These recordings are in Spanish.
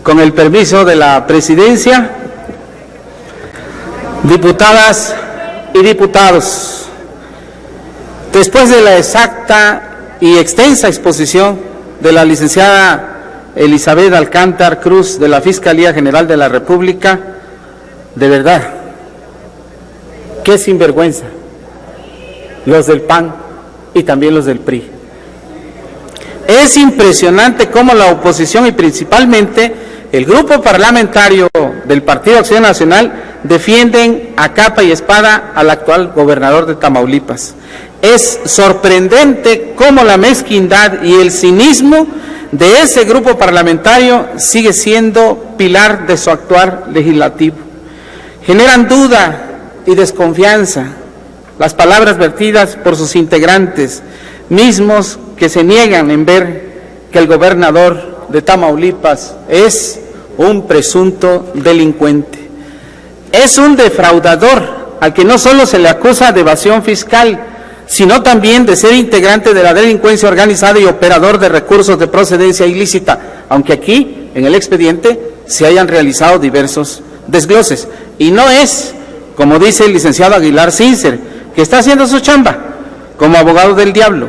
Con el permiso de la presidencia, diputadas y diputados, después de la exacta y extensa exposición de la licenciada Elizabeth Alcántar Cruz de la Fiscalía General de la República, de verdad, qué sinvergüenza, los del PAN y también los del PRI. Es impresionante cómo la oposición y principalmente el grupo parlamentario del Partido Acción Nacional defienden a capa y espada al actual gobernador de Tamaulipas. Es sorprendente cómo la mezquindad y el cinismo de ese grupo parlamentario sigue siendo pilar de su actuar legislativo. Generan duda y desconfianza las palabras vertidas por sus integrantes, mismos que se niegan en ver que el gobernador de Tamaulipas es un presunto delincuente. Es un defraudador al que no solo se le acusa de evasión fiscal, sino también de ser integrante de la delincuencia organizada y operador de recursos de procedencia ilícita, aunque aquí, en el expediente, se hayan realizado diversos desgloses. Y no es, como dice el licenciado Aguilar Sincer, que está haciendo su chamba como abogado del diablo.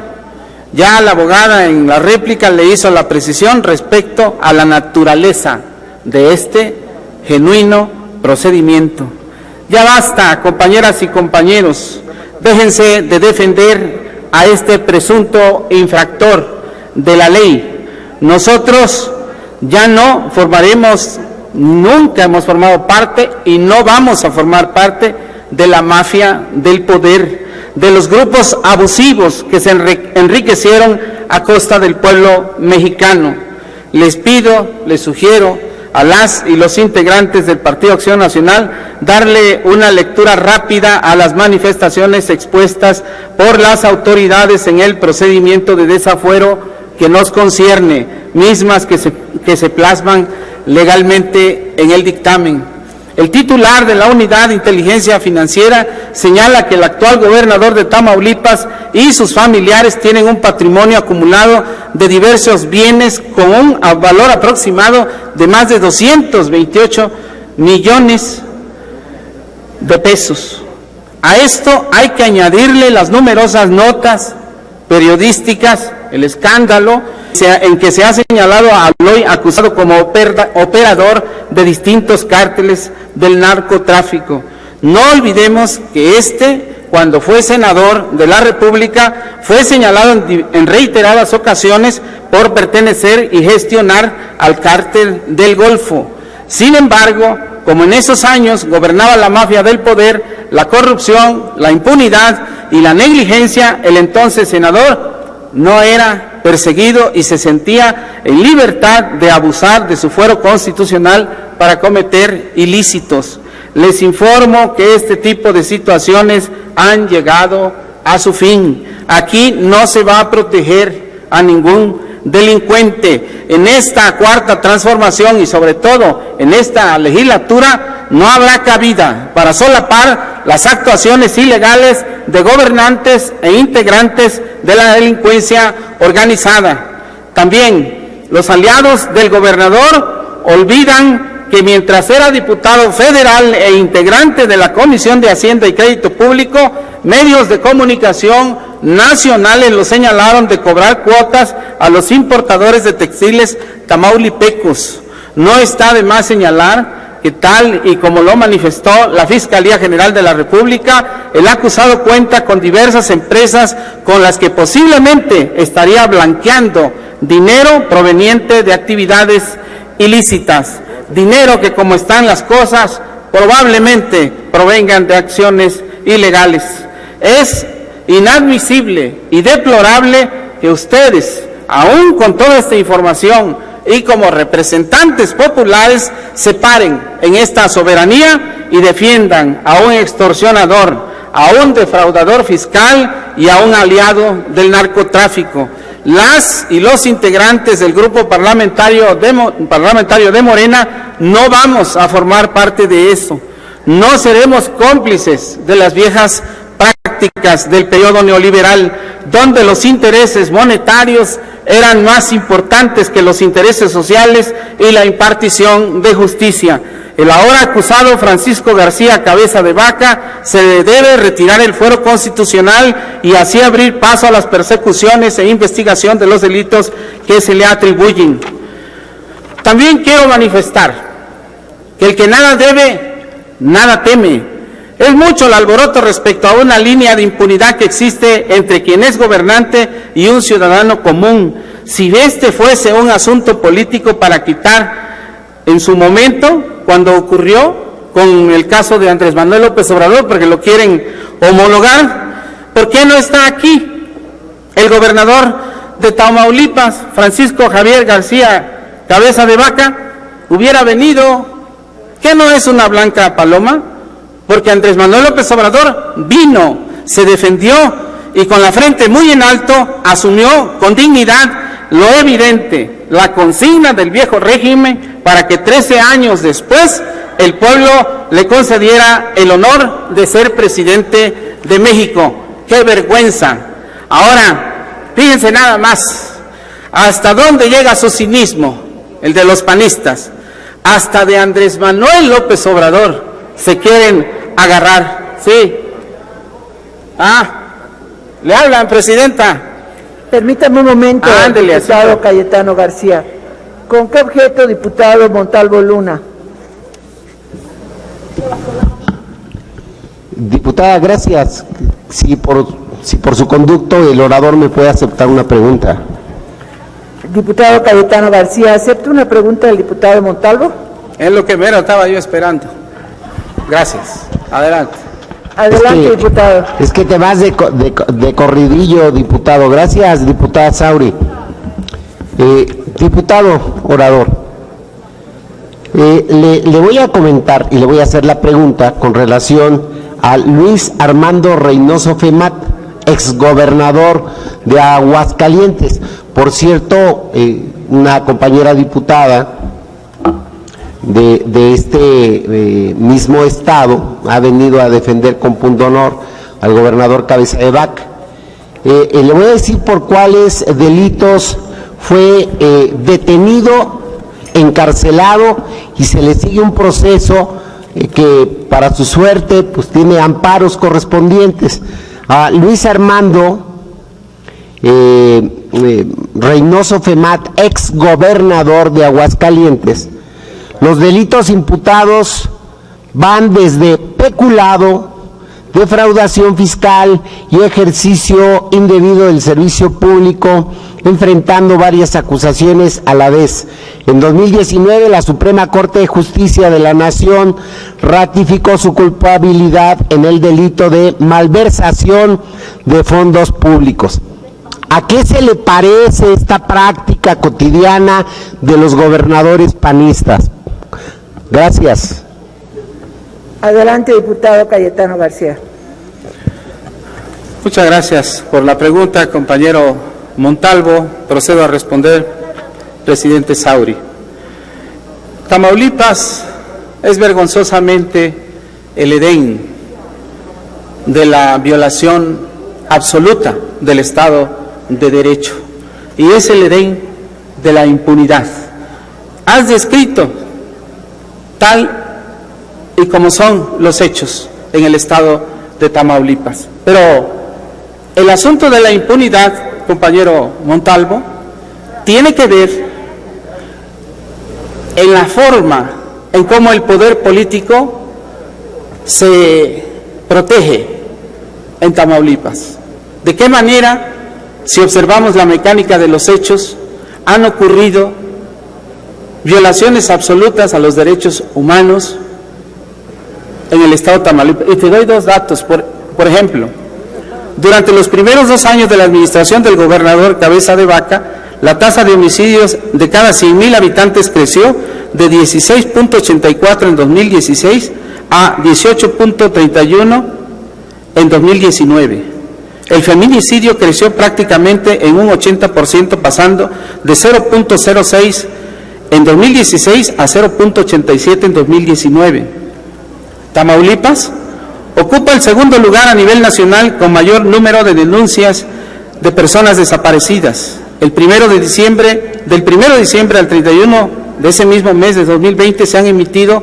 Ya la abogada en la réplica le hizo la precisión respecto a la naturaleza de este genuino procedimiento. Ya basta, compañeras y compañeros, déjense de defender a este presunto infractor de la ley. Nosotros ya no formaremos, nunca hemos formado parte y no vamos a formar parte de la mafia del poder, de los grupos abusivos que se enriquecieron a costa del pueblo mexicano. Les pido, les sugiero a las y los integrantes del Partido Acción Nacional darle una lectura rápida a las manifestaciones expuestas por las autoridades en el procedimiento de desafuero que nos concierne, mismas que se plasman legalmente en el dictamen. El titular de la Unidad de Inteligencia Financiera señala que el actual gobernador de Tamaulipas y sus familiares tienen un patrimonio acumulado de diversos bienes con un valor aproximado de más de 228 millones de pesos. A esto hay que añadirle las numerosas notas periodísticas, el escándalo en que se ha señalado a Aloy acusado como operador de distintos cárteles del narcotráfico. No olvidemos que cuando fue senador de la República, fue señalado en reiteradas ocasiones por pertenecer y gestionar al cártel del Golfo. Sin embargo, como en esos años gobernaba la mafia del poder, la corrupción, la impunidad y la negligencia, el entonces senador no era perseguido y se sentía en libertad de abusar de su fuero constitucional para cometer ilícitos. Les informo que este tipo de situaciones han llegado a su fin. Aquí no se va a proteger a ningún delincuente. En esta cuarta transformación y sobre todo en esta legislatura no habrá cabida para solapar las actuaciones ilegales de gobernantes e integrantes de la delincuencia organizada. También los aliados del gobernador olvidan que mientras era diputado federal e integrante de la Comisión de Hacienda y Crédito Público, medios de comunicación nacionales lo señalaron de cobrar cuotas a los importadores de textiles tamaulipecos. No está de más señalar que tal y como lo manifestó la Fiscalía General de la República, el acusado cuenta con diversas empresas con las que posiblemente estaría blanqueando dinero proveniente de actividades ilícitas, dinero que, como están las cosas, probablemente provengan de acciones ilegales. Es inadmisible y deplorable que ustedes, aún con toda esta información y como representantes populares, se paren en esta soberanía y defiendan a un extorsionador, a un defraudador fiscal y a un aliado del narcotráfico. Las y los integrantes del grupo parlamentario de Morena no vamos a formar parte de eso. No seremos cómplices de las viejas prácticas del periodo neoliberal, donde los intereses monetarios eran más importantes que los intereses sociales y la impartición de justicia. El ahora acusado Francisco García Cabeza de Vaca se debe retirar el fuero constitucional y así abrir paso a las persecuciones e investigación de los delitos que se le atribuyen. También quiero manifestar que el que nada debe, nada teme. Es mucho el alboroto respecto a una línea de impunidad que existe entre quien es gobernante y un ciudadano común. Si este fuese un asunto político para quitar en su momento, cuando ocurrió con el caso de Andrés Manuel López Obrador, porque lo quieren homologar, ¿por qué no está aquí el gobernador de Tamaulipas, Francisco Javier García Cabeza de Vaca? Hubiera venido, ¿qué no es una blanca paloma? Porque Andrés Manuel López Obrador vino, se defendió y con la frente muy en alto asumió con dignidad lo evidente, la consigna del viejo régimen para que 13 años después el pueblo le concediera el honor de ser presidente de México. ¡Qué vergüenza! Ahora, fíjense nada más, hasta dónde llega su cinismo, el de los panistas. Hasta de Andrés Manuel López Obrador se quieren agarrar, ¿sí? Le hablan, presidenta. Permítame un momento, Ándele, diputado así. Cayetano García. ¿Con qué objeto, diputado Montalvo Luna? Diputada, gracias. Si por su conducto el orador me puede aceptar una pregunta. Diputado Cayetano García, ¿acepta una pregunta del diputado Montalvo? Es lo que mero estaba yo esperando. Gracias. Adelante. Adelante, diputado. Es que te vas de corridillo, diputado. Gracias, diputada Sauri. Diputado orador, le voy a comentar y le voy a hacer la pregunta con relación a Luis Armando Reynoso Femat, exgobernador de Aguascalientes. Por cierto, una compañera diputada de este mismo estado ha venido a defender con punto honor al gobernador Cabeza de Vaca. Le voy a decir por cuáles delitos fue detenido, encarcelado y se le sigue un proceso que para su suerte pues tiene amparos correspondientes. A Luis Armando Reynoso Femat, ex gobernador de Aguascalientes, los delitos imputados van desde peculado, defraudación fiscal y ejercicio indebido del servicio público, enfrentando varias acusaciones a la vez. En 2019, la Suprema Corte de Justicia de la Nación ratificó su culpabilidad en el delito de malversación de fondos públicos. ¿A qué se le parece esta práctica cotidiana de los gobernadores panistas? Gracias. Adelante, diputado Cayetano García. Muchas gracias por la pregunta, compañero Montalvo. Procedo a responder, presidente Sauri. Tamaulipas es vergonzosamente el Edén de la violación absoluta del Estado de Derecho y es el Edén de la impunidad. Has descrito tal y como son los hechos en el estado de Tamaulipas. Pero el asunto de la impunidad, compañero Montalvo, tiene que ver en la forma en cómo el poder político se protege en Tamaulipas. ¿De qué manera, si observamos la mecánica de los hechos, han ocurrido violaciones absolutas a los derechos humanos en el estado de Tamaulipas? Y te doy dos datos. Por ejemplo, durante los primeros 2 años de la administración del gobernador Cabeza de Vaca, la tasa de homicidios de cada 100,000 habitantes creció de 16.84 en 2016 a 18.31 en 2019. El feminicidio creció prácticamente en un 80%, pasando de 0.06 en 2016 a 0.87 en 2019. Tamaulipas ocupa el segundo lugar a nivel nacional con mayor número de denuncias de personas desaparecidas. del 1 de diciembre al 31 de ese mismo mes de 2020 se han emitido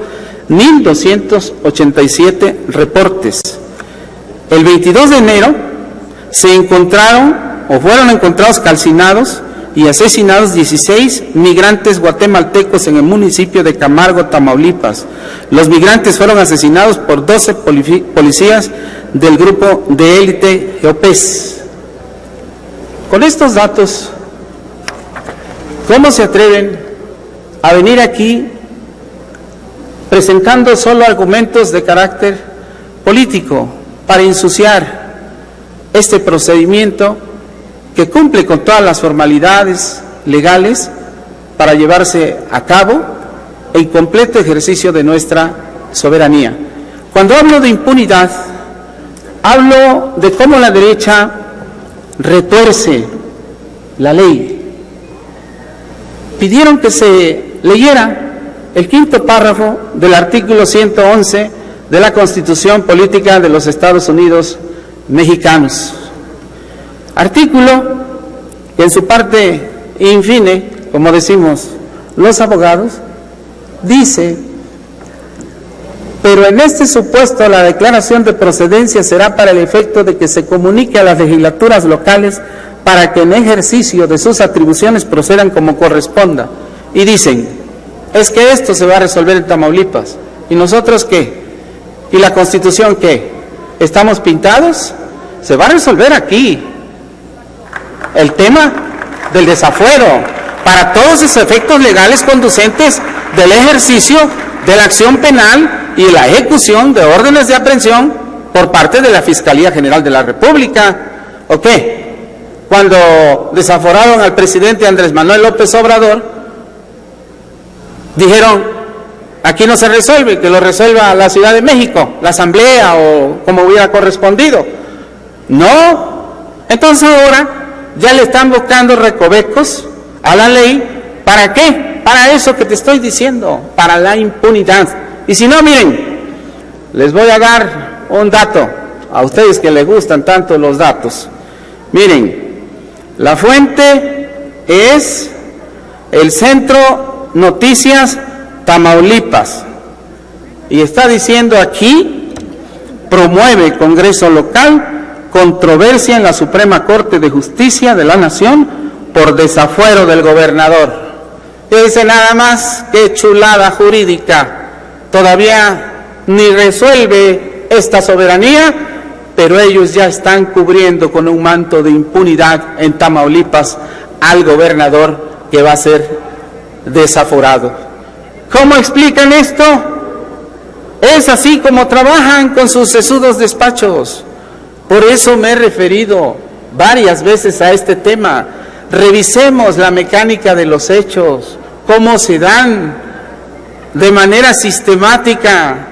1.287 reportes. El 22 de enero se encontraron o fueron encontrados calcinados y asesinados 16 migrantes guatemaltecos en el municipio de Camargo, Tamaulipas. Los migrantes fueron asesinados por 12 policías del grupo de élite GEOPES. Con estos datos, ¿cómo se atreven a venir aquí presentando solo argumentos de carácter político para ensuciar este procedimiento que cumple con todas las formalidades legales para llevarse a cabo el completo ejercicio de nuestra soberanía? Cuando hablo de impunidad, hablo de cómo la derecha retuerce la ley. Pidieron que se leyera el quinto párrafo del artículo 111 de la Constitución Política de los Estados Unidos Mexicanos. Artículo que en su parte infine, como decimos los abogados, dice: pero en este supuesto la declaración de procedencia será para el efecto de que se comunique a las legislaturas locales para que en ejercicio de sus atribuciones procedan como corresponda. Y dicen, es que esto se va a resolver en Tamaulipas. ¿Y nosotros qué? ¿Y la Constitución qué? ¿Estamos pintados? Se va a resolver aquí el tema del desafuero para todos esos efectos legales conducentes del ejercicio de la acción penal y la ejecución de órdenes de aprehensión por parte de la Fiscalía General de la República. ¿O qué? Cuando desaforaron al presidente Andrés Manuel López Obrador, dijeron, aquí no se resuelve, que lo resuelva la Ciudad de México, la Asamblea o como hubiera correspondido. No, entonces ahora ya le están buscando recovecos a la ley. ¿Para qué? Para eso que te estoy diciendo, para la impunidad. Y si no, miren, les voy a dar un dato, a ustedes que les gustan tanto los datos. Miren, la fuente es el Centro Noticias Tamaulipas, y está diciendo aquí, promueve Congreso Local, controversia en la Suprema Corte de Justicia de la Nación por desafuero del gobernador. Y dice nada más, qué chulada jurídica, todavía ni resuelve esta soberanía, pero ellos ya están cubriendo con un manto de impunidad en Tamaulipas al gobernador que va a ser desaforado. ¿Cómo explican esto? Es así como trabajan con sus sesudos despachos. Por eso me he referido varias veces a este tema. Revisemos la mecánica de los hechos, cómo se dan de manera sistemática,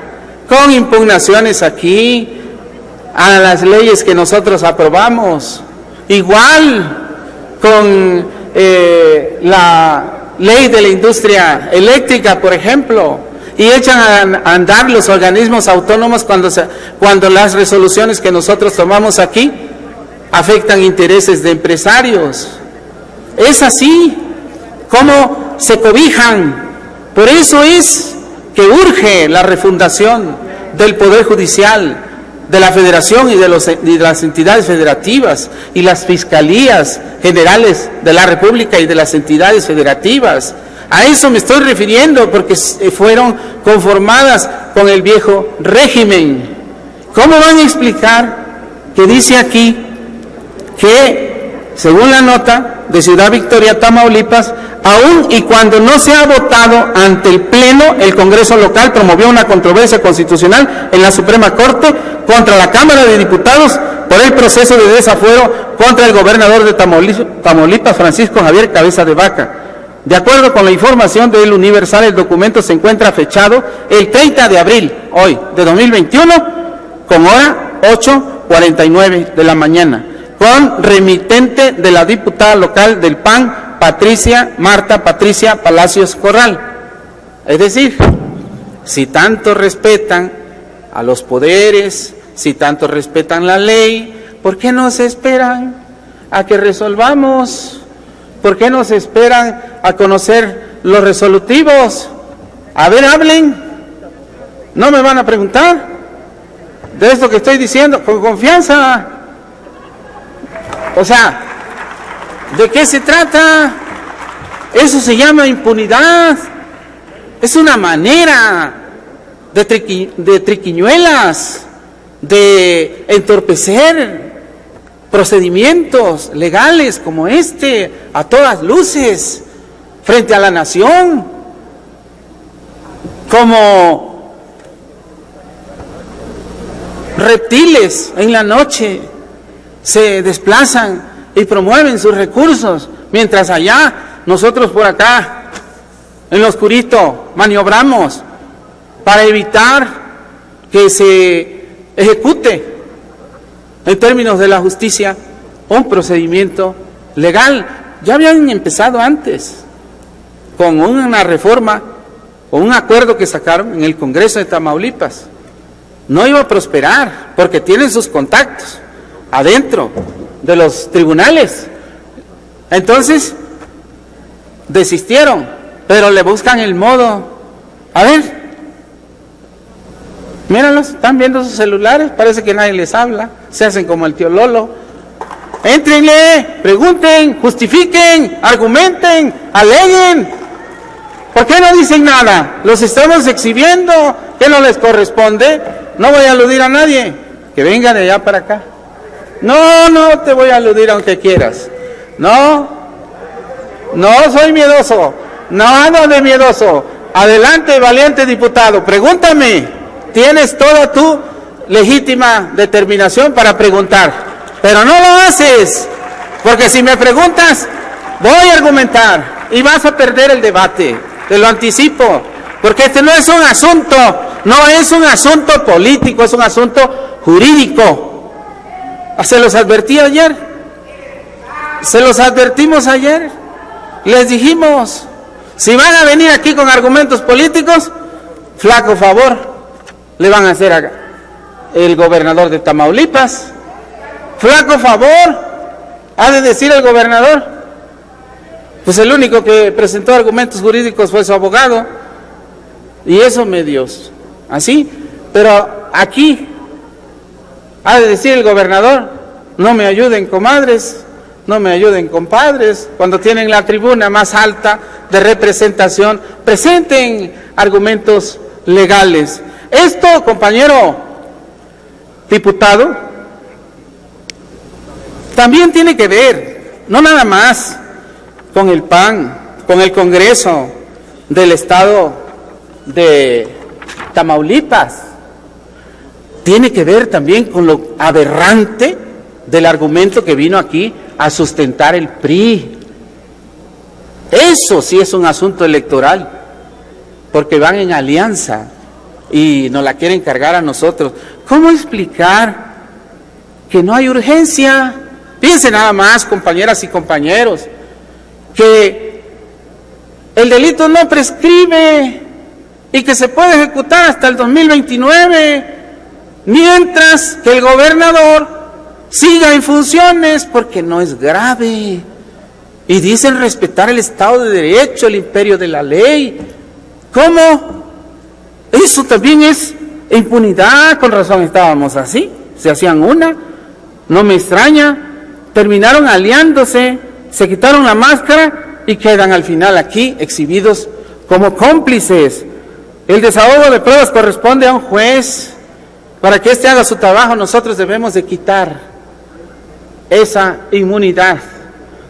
con impugnaciones aquí a las leyes que nosotros aprobamos, igual con la ley de la industria eléctrica, por ejemplo, y echan a andar los organismos autónomos cuando las resoluciones que nosotros tomamos aquí afectan intereses de empresarios. Es así como se cobijan. Por eso es que urge la refundación del Poder Judicial, de la Federación y de las entidades federativas y las fiscalías generales de la República y de las entidades federativas. A eso me estoy refiriendo, porque fueron conformadas con el viejo régimen. ¿Cómo van a explicar que dice aquí que, según la nota de Ciudad Victoria, Tamaulipas, aún y cuando no se ha votado ante el Pleno, el Congreso local promovió una controversia constitucional en la Suprema Corte contra la Cámara de Diputados por el proceso de desafuero contra el gobernador de Tamaulipas, Francisco Javier Cabeza de Vaca? De acuerdo con la información del Universal, el documento se encuentra fechado el 30 de abril, hoy, de 2021, con hora 8:49 de la mañana, con remitente de la diputada local del PAN, Marta Patricia Palacios Corral. Es decir, si tanto respetan a los poderes, si tanto respetan la ley, ¿por qué no se esperan a que resolvamos ¿Por qué no se esperan a conocer los resolutivos? A ver, hablen. ¿No me van a preguntar de esto que estoy diciendo? Con confianza. O sea, ¿de qué se trata? Eso se llama impunidad. Es una manera de triquiñuelas, de entorpecer procedimientos legales como este, a todas luces, frente a la nación, como reptiles en la noche se desplazan y promueven sus recursos, mientras allá nosotros por acá, en lo oscurito, maniobramos para evitar que se ejecute en términos de la justicia un procedimiento legal. Ya habían empezado antes con una reforma o un acuerdo que sacaron en el Congreso de Tamaulipas. No iba a prosperar porque tienen sus contactos adentro de los tribunales. Entonces desistieron, pero le buscan el modo. A ver, míralos, están viendo sus celulares, parece que nadie les habla, se hacen como el tío Lolo. Éntrenle, pregunten, justifiquen, argumenten, aleguen. ¿Por qué no dicen nada? Los estamos exhibiendo, ¿qué no les corresponde? No voy a aludir a nadie, que venga de allá para acá. No te voy a aludir aunque quieras. No soy miedoso, no ando de miedoso. Adelante, valiente diputado, pregúntame. Tienes toda tu legítima determinación para preguntar, pero no lo haces, porque si me preguntas, voy a argumentar y vas a perder el debate, te lo anticipo, porque este no es un asunto político, es un asunto jurídico. Se los advertí ayer, se los advertimos ayer, les dijimos, si van a venir aquí con argumentos políticos, flaco favor le van a hacer el gobernador de Tamaulipas. Flaco favor ha de decir el gobernador. Pues el único que presentó argumentos jurídicos fue su abogado, y eso medios así, pero aquí ha de decir el gobernador, no me ayuden comadres, no me ayuden compadres, cuando tienen la tribuna más alta de representación, presenten argumentos legales. Esto, compañero diputado, también tiene que ver, no nada más con el PAN, con el Congreso del Estado de Tamaulipas, tiene que ver también con lo aberrante del argumento que vino aquí a sustentar el PRI. Eso sí es un asunto electoral, porque van en alianza y nos la quieren cargar a nosotros. ¿Cómo explicar que no hay urgencia? Fíjense nada más, compañeras y compañeros, que el delito no prescribe y que se puede ejecutar hasta el 2029, mientras que el gobernador siga en funciones porque no es grave. Y dicen respetar el Estado de Derecho, el imperio de la ley. ¿Cómo? Eso también es impunidad. Con razón estábamos así, se hacían una, no me extraña. Terminaron aliándose, se quitaron la máscara y quedan al final aquí exhibidos como cómplices. El desahogo de pruebas corresponde a un juez. Para que éste haga su trabajo, nosotros debemos de quitar esa inmunidad,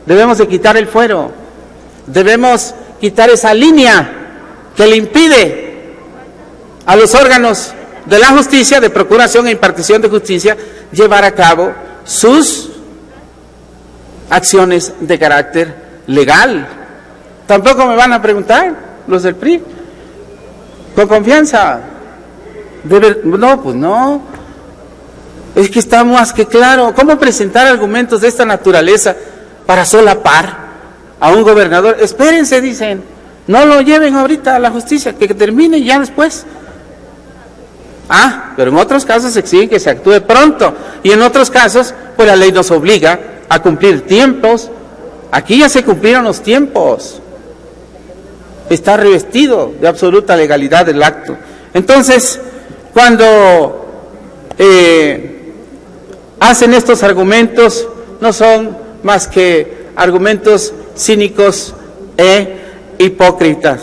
debemos de quitar el fuero, debemos quitar esa línea que le impide a los órganos de la justicia, de procuración e impartición de justicia, llevar a cabo sus acciones de carácter legal. Tampoco me van a preguntar los del PRI, con confianza. No, pues no. Es que está más que claro. ¿Cómo presentar argumentos de esta naturaleza para solapar a un gobernador? Espérense, dicen. No lo lleven ahorita a la justicia, que termine ya después. Pero en otros casos exigen que se actúe pronto. Y en otros casos, pues la ley nos obliga a cumplir tiempos, Aquí ya se cumplieron los tiempos. Está revestido de absoluta legalidad el acto. Entonces, cuando hacen estos argumentos, no son más que argumentos cínicos e hipócritas.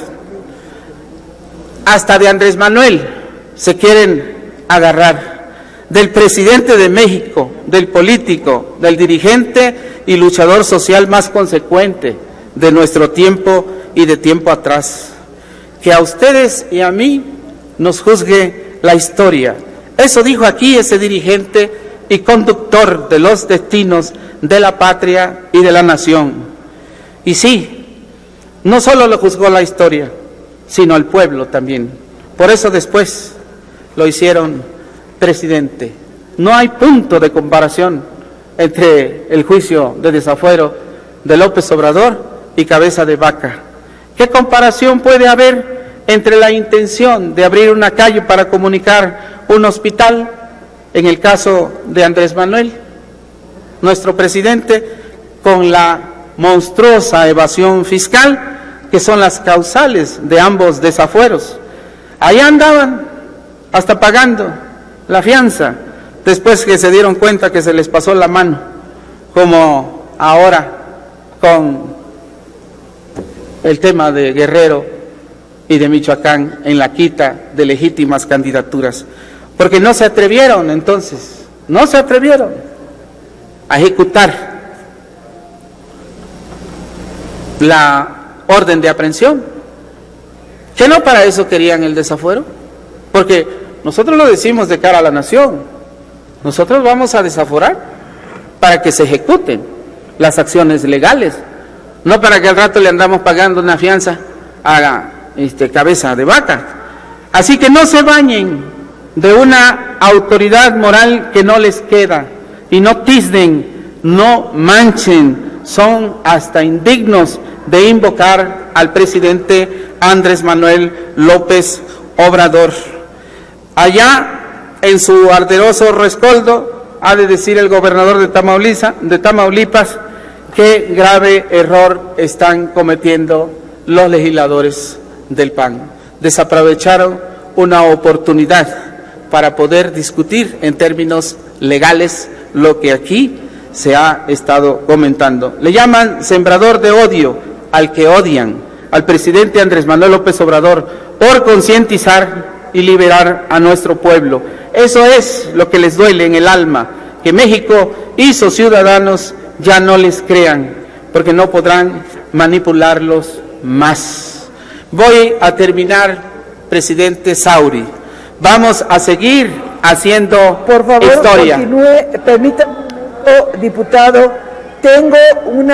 Hasta de Andrés Manuel se quieren agarrar, del presidente de México, del político, del dirigente y luchador social más consecuente de nuestro tiempo y de tiempo atrás. Que a ustedes y a mí nos juzgue la historia. Eso dijo aquí ese dirigente y conductor de los destinos de la patria y de la nación. Y sí, no solo lo juzgó la historia, sino al pueblo también. Por eso después lo hicieron presidente. No hay punto de comparación entre el juicio de desafuero de López Obrador y Cabeza de Vaca. ¿Qué comparación puede haber entre la intención de abrir una calle para comunicar un hospital, en el caso de Andrés Manuel, nuestro presidente, con la monstruosa evasión fiscal, que son las causales de ambos desafueros? Allá andaban, hasta pagando la fianza, después que se dieron cuenta que se les pasó la mano, como ahora con el tema de Guerrero y de Michoacán en la quita de legítimas candidaturas, porque no se atrevieron entonces, no se atrevieron a ejecutar la orden de aprehensión, que no para eso querían el desafuero, porque nosotros lo decimos de cara a la nación, nosotros vamos a desaforar para que se ejecuten las acciones legales, no para que al rato le andamos pagando una fianza a Cabeza de Vaca. Así que no se bañen de una autoridad moral que no les queda, y no tiznen, no manchen, son hasta indignos de invocar al presidente Andrés Manuel López Obrador. Allá, en su arderoso rescoldo, ha de decir el gobernador de Tamaulipas qué grave error están cometiendo los legisladores del PAN. Desaprovecharon una oportunidad para poder discutir en términos legales lo que aquí se ha estado comentando. Le llaman sembrador de odio al que odian, al presidente Andrés Manuel López Obrador, por concientizar y liberar a nuestro pueblo. Eso es lo que les duele en el alma, que México y sus ciudadanos ya no les crean, porque no podrán manipularlos más. Voy a terminar, presidente Sauri. Vamos a seguir haciendo por favor, historia. Continúe, permítame, diputado. Tengo un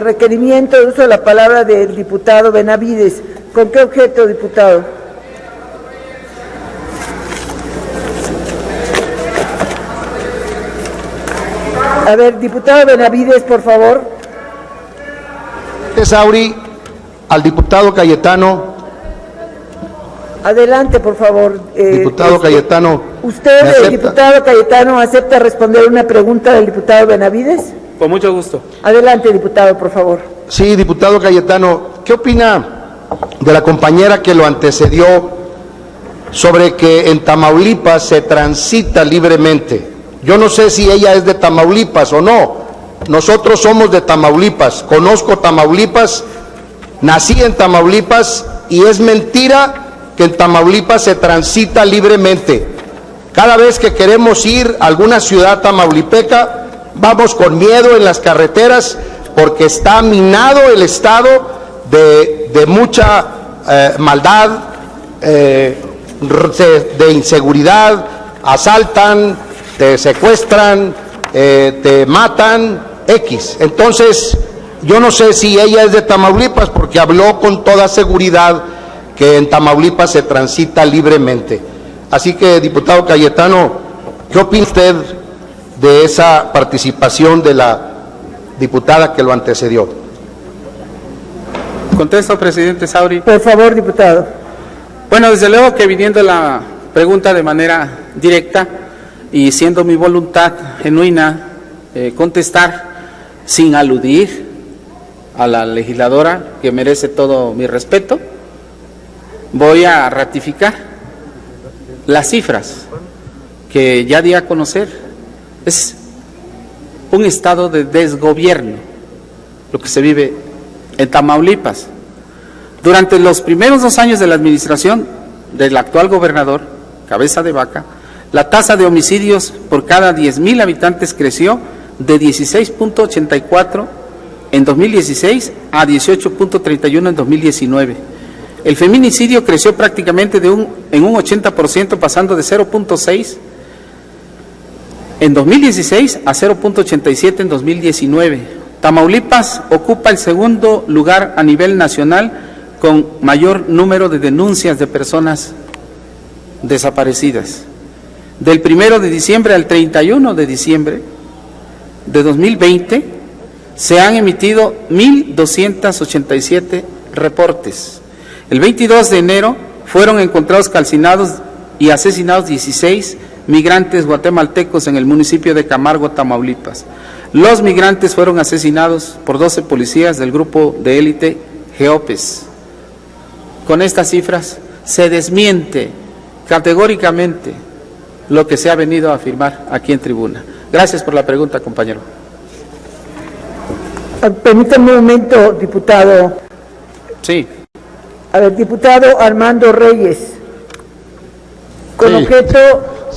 requerimiento de uso de la palabra del diputado Benavides. ¿Con qué objeto, diputado? A ver, diputado Benavides, por favor. Sauri, al diputado Cayetano. Adelante, por favor. Diputado Cayetano. ¿Usted, diputado Cayetano, acepta responder una pregunta del diputado Benavides? Con mucho gusto. Adelante, diputado, por favor. Sí, diputado Cayetano, ¿qué opina de la compañera que lo antecedió sobre que en Tamaulipas se transita libremente? Yo no sé si ella es de Tamaulipas o no. Nosotros somos de Tamaulipas, conozco Tamaulipas, nací en Tamaulipas y es mentira que en Tamaulipas se transita libremente. Cada vez que queremos ir a alguna ciudad tamaulipeca, vamos con miedo en las carreteras porque está minado el estado de mucha maldad, de inseguridad, asaltan, te secuestran, te matan, X. Entonces, yo no sé si ella es de Tamaulipas porque habló con toda seguridad que en Tamaulipas se transita libremente. Así que, diputado Cayetano, ¿qué opina usted de esa participación de la diputada que lo antecedió? Contesto, presidente Sauri. Por favor, diputado. Bueno, desde luego que viniendo la pregunta de manera directa y siendo mi voluntad genuina contestar sin aludir a la legisladora, que merece todo mi respeto, voy a ratificar las cifras que ya di a conocer. Es un estado de desgobierno lo que se vive en Tamaulipas. Durante los primeros 2 años de la administración del actual gobernador, Cabeza de Vaca, la tasa de homicidios por cada 10,000 habitantes creció de 16.84 en 2016 a 18.31 en 2019. El feminicidio creció prácticamente en un 80%, pasando de 0.6 en 2016 a 0.87 en 2019. Tamaulipas ocupa el segundo lugar a nivel nacional con mayor número de denuncias de personas desaparecidas. Del 1 de diciembre al 31 de diciembre de 2020 se han emitido 1.287 reportes. El 22 de enero fueron encontrados calcinados y asesinados 16 migrantes guatemaltecos en el municipio de Camargo, Tamaulipas. Los migrantes fueron asesinados por 12 policías del grupo de élite GEOPES. Con estas cifras se desmiente categóricamente lo que se ha venido a afirmar aquí en tribuna. Gracias por la pregunta, compañero. Permítame un momento, diputado. Sí. A ver, diputado Armando Reyes, con objeto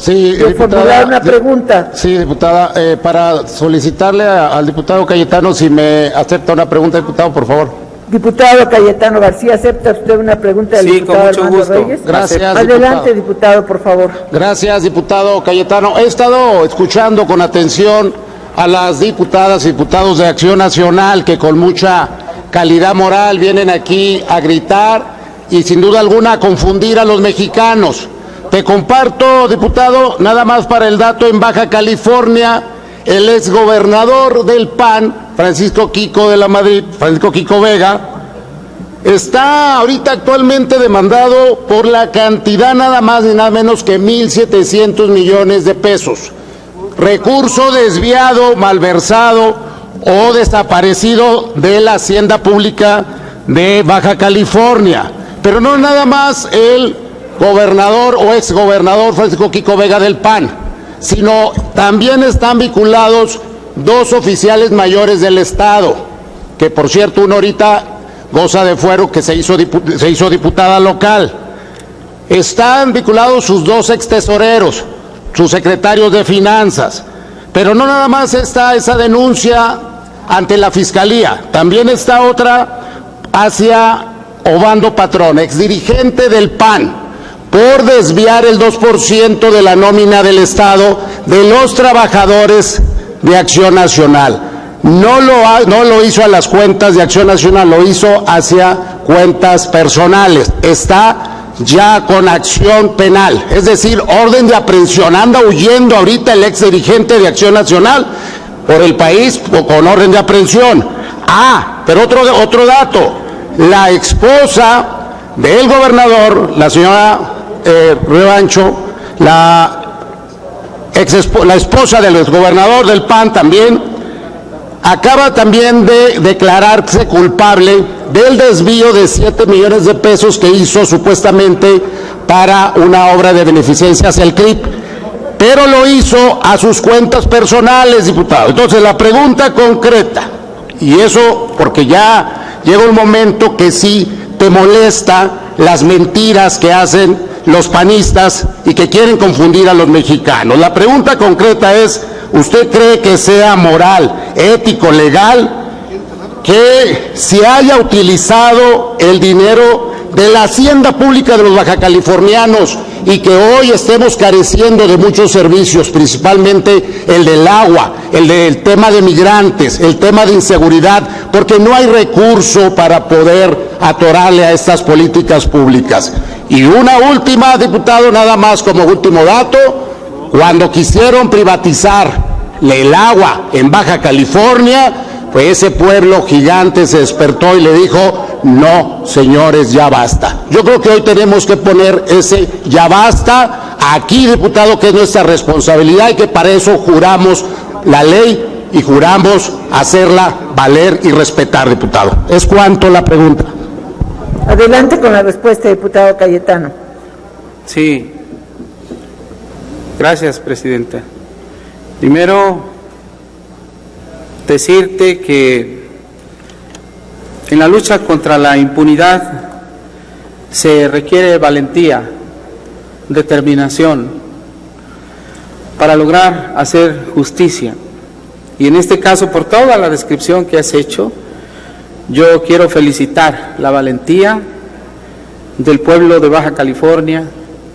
de formular una pregunta. Sí, diputada, para solicitarle al diputado Cayetano si me acepta una pregunta, diputado, por favor. Diputado Cayetano García, ¿acepta usted una pregunta del diputado con mucho Armando gusto. Reyes? Gracias, Adelante, diputado, por favor. Gracias, diputado Cayetano. He estado escuchando con atención a las diputadas y diputados de Acción Nacional que con mucha calidad moral vienen aquí a gritar y sin duda alguna a confundir a los mexicanos. Te comparto, diputado, nada más para el dato, en Baja California, el exgobernador del PAN, Francisco Quico Vega, está ahorita actualmente demandado por la cantidad nada más ni nada menos que 1.700 millones de pesos. Recurso desviado, malversado o desaparecido de la hacienda pública de Baja California. Pero no nada más el gobernador o exgobernador Francisco Quico Vega del PAN, sino también están vinculados 2 oficiales mayores del Estado, que por cierto uno ahorita goza de fuero, que se hizo diputada local. Están vinculados sus 2 extesoreros, sus secretarios de finanzas, pero no nada más está esa denuncia ante la Fiscalía, también está otra hacia Obando Patrón, exdirigente del PAN, por desviar el 2% de la nómina del Estado de los trabajadores de Acción Nacional. No lo hizo a las cuentas de Acción Nacional, lo hizo hacia cuentas personales. Está ya con acción penal, es decir, orden de aprehensión. Anda huyendo ahorita el ex dirigente de Acción Nacional por el país con orden de aprehensión. Pero otro dato, la esposa del gobernador, la señora Revancho, la esposa del exgobernador del PAN también, acaba también de declararse culpable del desvío de 7 millones de pesos que hizo supuestamente para una obra de beneficencia hacia el CRIP, pero lo hizo a sus cuentas personales, diputado. Entonces la pregunta concreta, y eso porque ya llega un momento que sí te molesta las mentiras que hacen los panistas y que quieren confundir a los mexicanos. La pregunta concreta es, ¿usted cree que sea moral, ético, legal, que se haya utilizado el dinero de la hacienda pública de los bajacalifornianos y que hoy estemos careciendo de muchos servicios, principalmente el del agua, el del tema de migrantes, el tema de inseguridad, porque no hay recurso para poder atorarle a estas políticas públicas? Y una última, diputado, nada más como último dato, cuando quisieron privatizar el agua en Baja California, pues ese pueblo gigante se despertó y le dijo, no, señores, ya basta. Yo creo que hoy tenemos que poner ese ya basta aquí, diputado, que es nuestra responsabilidad y que para eso juramos la ley y juramos hacerla valer y respetar, diputado. Es cuanto la pregunta. Adelante con la respuesta, diputado Cayetano. Sí. Gracias, presidenta. Primero, decirte que en la lucha contra la impunidad se requiere valentía, determinación para lograr hacer justicia. Y en este caso, por toda la descripción que has hecho, yo quiero felicitar la valentía del pueblo de Baja California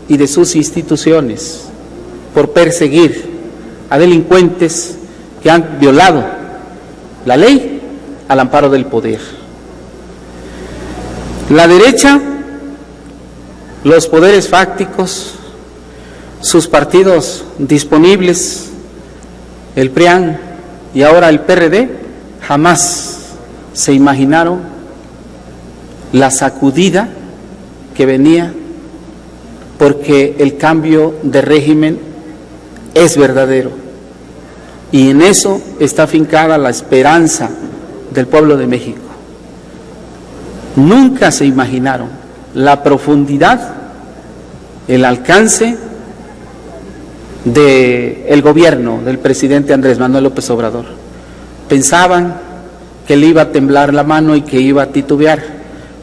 y de sus instituciones por perseguir a delincuentes que han violado la ley al amparo del poder. La derecha, los poderes fácticos, sus partidos disponibles, el PRIAN y ahora el PRD, jamás se imaginaron la sacudida que venía, porque el cambio de régimen es verdadero y en eso está afincada la esperanza del pueblo de México. Nunca se imaginaron la profundidad, el alcance del gobierno del presidente Andrés Manuel López Obrador. Pensaban que le iba a temblar la mano y que iba a titubear.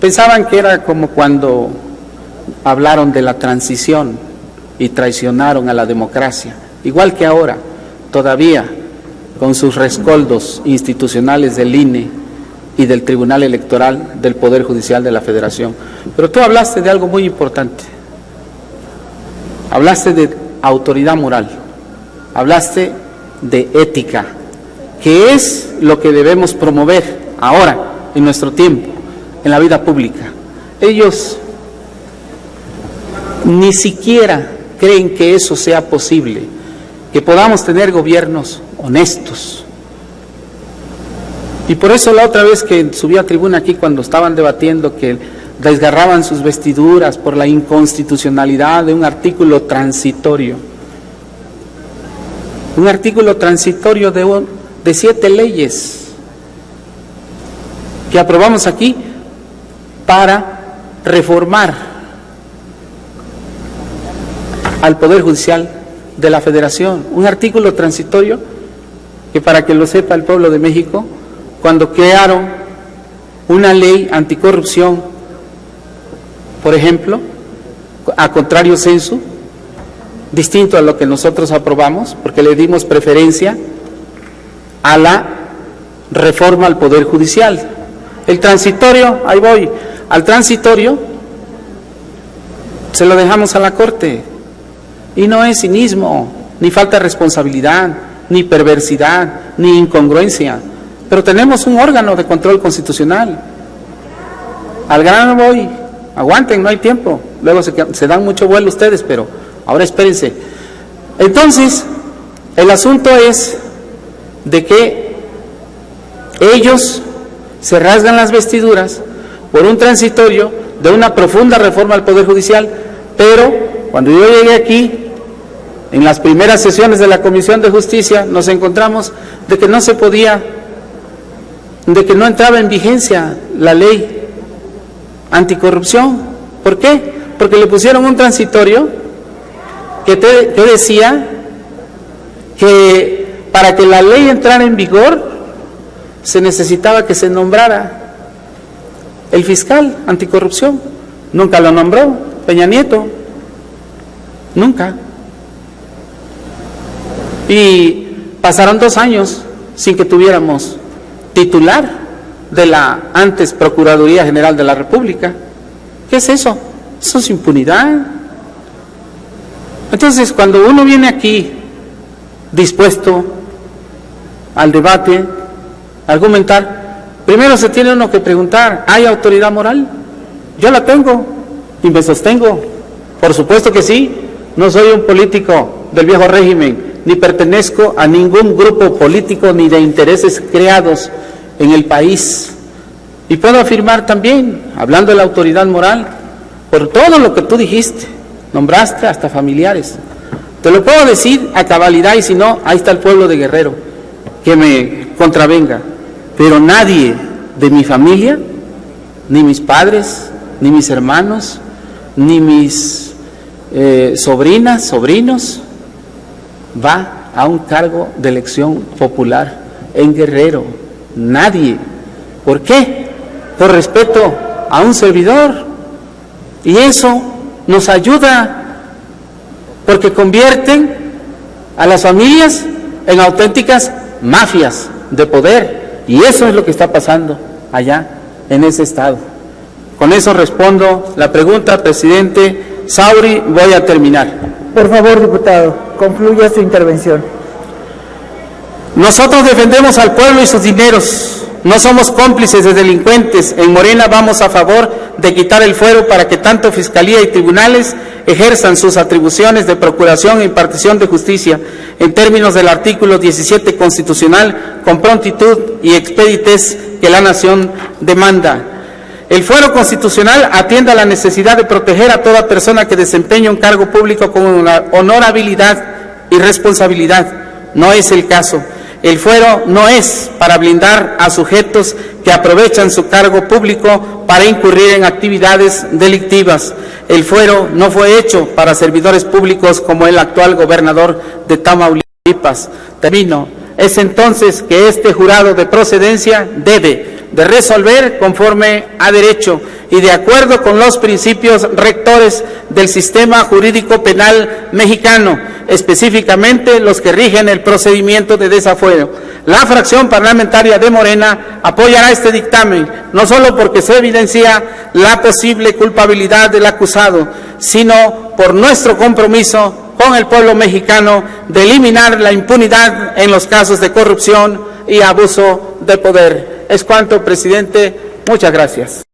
Pensaban que era como cuando hablaron de la transición y traicionaron a la democracia, igual que ahora, todavía con sus rescoldos institucionales del INE y del Tribunal Electoral del Poder Judicial de la Federación. Pero tú hablaste de algo muy importante, hablaste de autoridad moral, hablaste de ética, que es lo que debemos promover ahora, en nuestro tiempo, en la vida pública. Ellos ni siquiera creen que eso sea posible, que podamos tener gobiernos honestos. Y por eso la otra vez que subí a tribuna aquí, cuando estaban debatiendo que desgarraban sus vestiduras por la inconstitucionalidad de un artículo transitorio. Un artículo transitorio de 7 leyes que aprobamos aquí para reformar al Poder Judicial de la Federación. Un artículo transitorio que, para que lo sepa el pueblo de México, cuando crearon una ley anticorrupción, por ejemplo, a contrario censo, distinto a lo que nosotros aprobamos, porque le dimos preferencia a la reforma al Poder Judicial. El transitorio, ahí voy, al transitorio se lo dejamos a la Corte, y no es cinismo, ni falta de responsabilidad, ni perversidad, ni incongruencia, pero tenemos un órgano de control constitucional. Al grano voy, aguanten, no hay tiempo, luego se dan mucho vuelo ustedes, pero ahora espérense. Entonces, el asunto es de que ellos se rasgan las vestiduras por un transitorio de una profunda reforma al Poder Judicial, pero cuando yo llegué aquí, en las primeras sesiones de la Comisión de Justicia, nos encontramos de que no se podía, de que no entraba en vigencia la ley anticorrupción. ¿Por qué? Porque le pusieron un transitorio que decía que para que la ley entrara en vigor se necesitaba que se nombrara el fiscal anticorrupción. Nunca lo nombró Peña Nieto, nunca. Y pasaron 2 años sin que tuviéramos titular de la antes Procuraduría General de la República. ¿Qué es eso? Eso es impunidad. Entonces, cuando uno viene aquí dispuesto al debate, a argumentar, primero se tiene uno que preguntar, ¿hay autoridad moral? Yo la tengo y me sostengo. Por supuesto que sí, no soy un político del viejo régimen, ni pertenezco a ningún grupo político ni de intereses creados en el país. Y puedo afirmar también, hablando de la autoridad moral, por todo lo que tú dijiste, nombraste hasta familiares. Te lo puedo decir a cabalidad, y si no, ahí está el pueblo de Guerrero. que me contravenga, pero nadie de mi familia, ni mis padres, ni mis hermanos, ni mis sobrinas, sobrinos, va a un cargo de elección popular en Guerrero. Nadie. ¿Por qué? Por respeto a un servidor. Y eso nos ayuda, porque convierten a las familias en auténticas mafias de poder. Y eso es lo que está pasando allá en ese estado. Con eso respondo la pregunta, presidente Sauri. Voy a terminar. Por favor, diputado, concluya su intervención. Nosotros defendemos al pueblo y sus dineros. No somos cómplices de delincuentes. En Morena vamos a favor de quitar el fuero para que tanto Fiscalía y tribunales ejerzan sus atribuciones de procuración e impartición de justicia en términos del artículo 17 constitucional, con prontitud y expeditez que la nación demanda. El fuero constitucional atiende a la necesidad de proteger a toda persona que desempeña un cargo público con una honorabilidad y responsabilidad. No es el caso. El fuero no es para blindar a sujetos que aprovechan su cargo público para incurrir en actividades delictivas. El fuero no fue hecho para servidores públicos como el actual gobernador de Tamaulipas. Termino. Es entonces que este jurado de procedencia debe de resolver conforme a derecho y de acuerdo con los principios rectores del sistema jurídico penal mexicano, específicamente los que rigen el procedimiento de desafuero. La fracción parlamentaria de Morena apoyará este dictamen, no solo porque se evidencia la posible culpabilidad del acusado, sino por nuestro compromiso con el pueblo mexicano de eliminar la impunidad en los casos de corrupción y abuso de poder. Es cuanto, presidente. Muchas gracias.